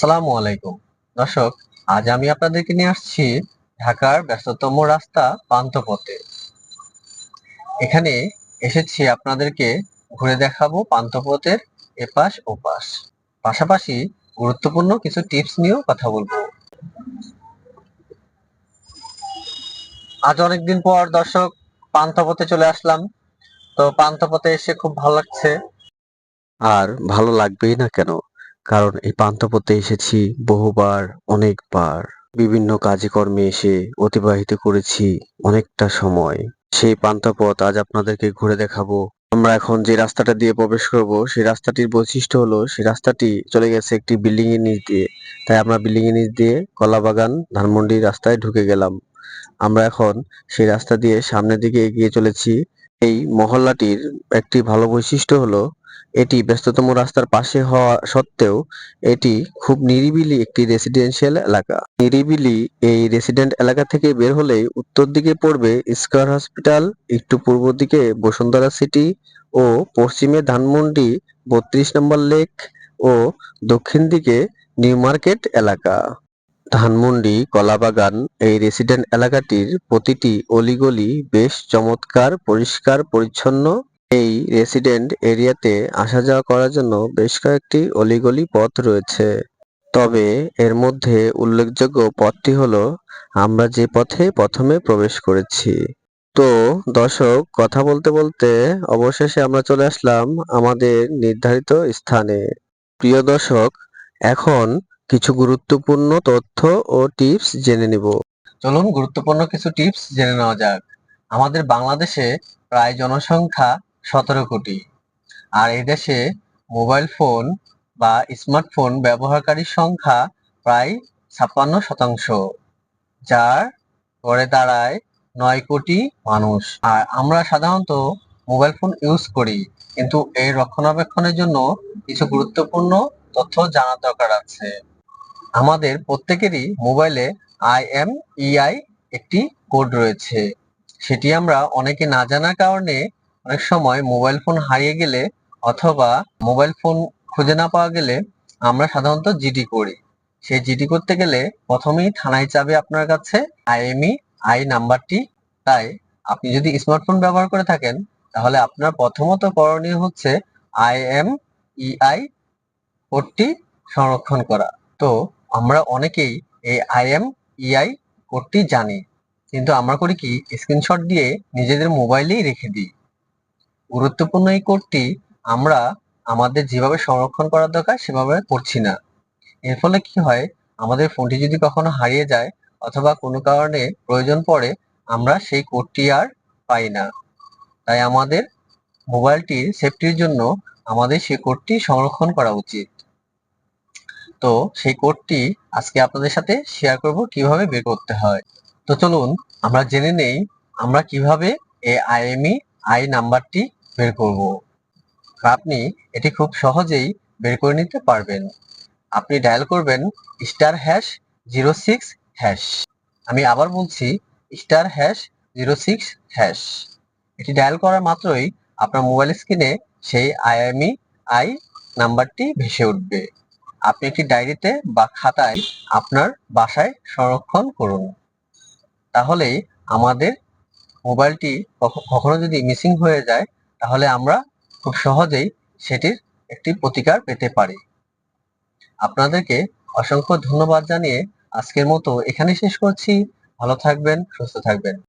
আসসালামু আলাইকুম দর্শক, আজ আমি আপনাদেরকে নিয়ে আসছি ঢাকার ব্যস্ততম রাস্তা পান্থপথে। এখানে এসেছি আপনাদেরকে ঘুরে দেখাবো পান্থপথের এপাশ ওপাশ, পাশাপাশি গুরুত্বপূর্ণ কিছু টিপস নিয়েও কথা বলবো। আজ অনেকদিন পর দর্শক পান্থপথে চলে আসলাম। তো পান্থপথে এসে খুব ভালো লাগছে। আর ভালো লাগবেই না কেন? কারণ এই পান্থপথে এসেছি বহুবার, অনেকবার। বিভিন্ন কাজে কর্মে এসে অতিবাহিত করেছি অনেকটা সময়। সেই পান্থপথ আজ আপনাদেরকে ঘুরে দেখাবো। আমরা এখন যে রাস্তাটা দিয়ে প্রবেশ করব, সেই রাস্তাটির বৈশিষ্ট্য হলো সেই রাস্তাটি চলে গেছে একটি বিল্ডিং এর নিচ দিয়ে। তাই আমরা বিল্ডিং এর নিচ দিয়ে কলাবাগান, ধানমন্ডি রাস্তায় ঢুকে গেলাম। আমরা এখন সেই রাস্তা দিয়ে সামনের দিকে এগিয়ে চলেছি। এই মহল্লাটির একটি ভালো বৈশিষ্ট্য হলো এটি ব্যস্ততম রাস্তার পাশে হওয়া সত্ত্বেও এটি খুব নিরিবিলি একটি রেসিডেন্সিয়াল এলাকা। নিরিবিলি এই রেসিডেন্ট এলাকা থেকে বের হলেই উত্তর দিকে পড়বে স্কয়ার হসপিটাল, একটু পূর্ব দিকে বসুন্ধরা সিটি ও পশ্চিমে ধানমন্ডি ৩২ নম্বর লেক ও দক্ষিণ দিকে নিউ মার্কেট এলাকা। ধানমন্ডি কলাবাগান এই রেসিডেন্ট এলাকাটির প্রতিটি অলিগলি বেশ চমৎকার, পরিষ্কার পরিচ্ছন্ন। এই রেসিডেন্ট এরিয়াতে আসা যাওয়া করার জন্য বেশ কয়েকটি অলিগলি পথ রয়েছে। তবে এর মধ্যে উল্লেখযোগ্য পথটি হলো আমরা যে পথে প্রথমে প্রবেশ করেছি। তো দর্শক, কথা বলতে বলতে অবশেষে আমরা চলে আসলাম আমাদের নির্ধারিত স্থানে। প্রিয় দর্শক, এখন কিছু গুরুত্বপূর্ণ তথ্য ও টিপস জেনে নিব। চলুন গুরুত্বপূর্ণ কিছু টিপস জেনে নেওয়া যাক। আমাদের বাংলাদেশে প্রায় জনসংখ্যা 17 কোটি। আর এই দেশে মোবাইল ফোন বা স্মার্টফোন ব্যবহারকারীর সংখ্যা প্রায় 56%, যার গড়ে দাঁড়ায় 9 কোটি মানুষ। আর আমরা সাধারণত মোবাইল ফোন ইউজ করি, কিন্তু এর রক্ষণাবেক্ষণের জন্য কিছু গুরুত্বপূর্ণ তথ্য জানার দরকার আছে। আমাদের প্রত্যেকেরই মোবাইলে IMEI একটি কোড রয়েছে। সেটি আমরা অনেকে না জানার কারণে অনেক সময় মোবাইল ফোন হারিয়ে গেলে অথবা মোবাইল ফোন খুঁজে না পাওয়া গেলে আমরা সাধারণত জিডি করি। সেই জিডি করতে গেলে প্রথমেই থানায় চাবে আপনার কাছে IMEI নাম্বারটি। তাই আপনি যদি স্মার্টফোন ব্যবহার করে থাকেন, তাহলে আপনার প্রথমত করণীয় হচ্ছে IMEI কোডটি সংরক্ষণ করা। তো আমরা অনেকেই এই IMEI কোডটি জানি, কিন্তু আমরা করি কি, স্ক্রিনশট দিয়ে নিজেদের মোবাইলেই রেখে দিই। গুরুত্বপূর্ণ এই কোডটি আমরা আমাদের যেভাবে সংরক্ষণ করার দরকার সেভাবে করছি না। এর ফলে কি হয়, আমাদের ফোনটি যদি কখনো হারিয়ে যায় অথবা কোনো কারণে প্রয়োজন পড়ে, আমরা সেই কোডটি আর পাই না। তাই আমাদের মোবাইলটির সেফটির জন্য আমাদের সেই কোডটি সংরক্ষণ করা উচিত। তো সেই কোডটি আজকে আপনাদের সাথে শেয়ার করব কিভাবে বের করতে হয়। তো চলুন আমরা জেনে নেই আমরা কিভাবে এই IMEI নাম্বারটি বের করব। আপনি এটি খুব সহজেই বের করে নিতে পারবেন। আপনি ডায়াল করবেন *#06#। আমি আবার বলছি *#06#। এটি ডায়াল করার মাত্রই আপনার মোবাইল স্ক্রিনে সেই IMEI নাম্বারটি ভেসে উঠবে। আপনি একটি ডায়েরিতে বা খাতায় আপনার বাসায় সংরক্ষণ করুন। তাহলেই আমাদের মোবাইলটি কখনো যদি মিসিং হয়ে যায়, তাহলে আমরা খুব সহজেই সেটির একটি প্রতিকার পেতে পারি। আপনাদেরকে অসংখ্য ধন্যবাদ জানিয়ে আজকের মতো এখানেই শেষ করছি। ভালো থাকবেন, সুস্থ থাকবেন।